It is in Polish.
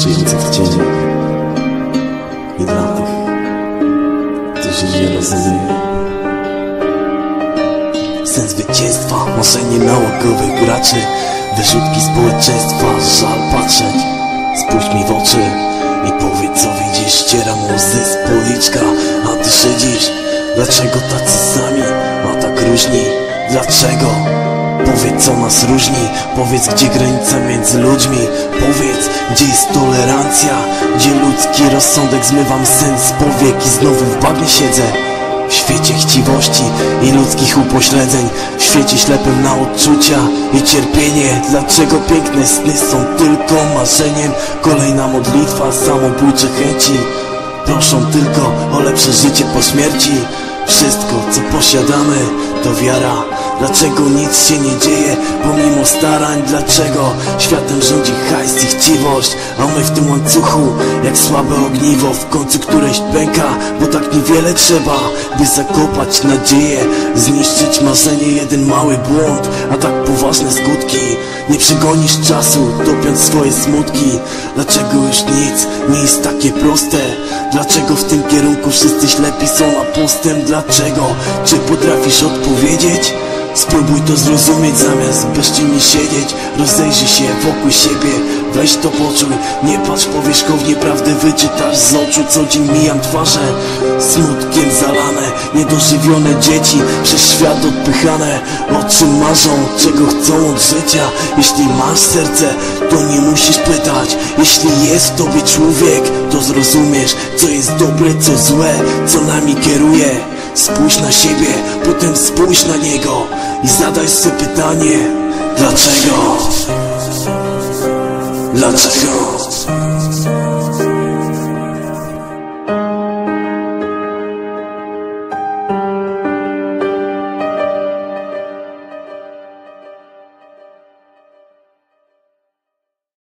żyjących w cieniu i dla tych, którzy nie rozumieją. Sen zwycięstwa, marzenie nałogowych graczy, wyrzutki społeczeństwa, żal patrzeć. Spójrz mi w oczy i powiedz, co widzisz. Ścieram łzy z policzka, a ty szydzisz. Dlaczego tacy sami, a tak różni? Dlaczego? Powiedz, co nas różni. Powiedz, gdzie granica między ludźmi. Powiedz, gdzie jest tolerancja, gdzie ludzki rozsądek. Zmywam sen z powiek i znowu w bagnie siedzę. W świecie chciwości i ludzkich upośledzeń, w świecie ślepym na odczucia i cierpienie. Dlaczego piękne sny są tylko marzeniem? Kolejna modlitwa, samobójcze chęci proszą tylko o lepsze życie po śmierci. Wszystko, co posiadamy, to wiara. Dlaczego nic się nie dzieje pomimo starań? Dlaczego światem rządzi hajs i chciwość, a my w tym łańcuchu jak słabe ogniwo w końcu któreś pęka? Bo tak niewiele trzeba, by zakopać nadzieję, zniszczyć marzenie. Jeden mały błąd, a tak poważne skutki. Nie przegonisz czasu, topiąc swoje smutki. Dlaczego już nic nie jest takie proste? Dlaczego w tym kierunku wszyscy ślepi są na postęp? Dlaczego? Czy potrafisz odpowiedzieć? Spróbuj to zrozumieć zamiast bezczynnie siedzieć. Rozejrzyj się wokół siebie, weź to poczuj. Nie patrz powierzchownie, prawdę wyczytasz z oczu. Co dzień mijam twarze smutkiem zalane, niedożywione dzieci przez świat odpychane. O czym marzą, czego chcą od życia? Jeśli masz serce, to nie musisz pytać. Jeśli jest w tobie człowiek, to zrozumiesz, co jest dobre, co złe, co nami kieruje. Spójrz na siebie, potem spójrz na niego i zadaj sobie pytanie: dlaczego? Dlaczego?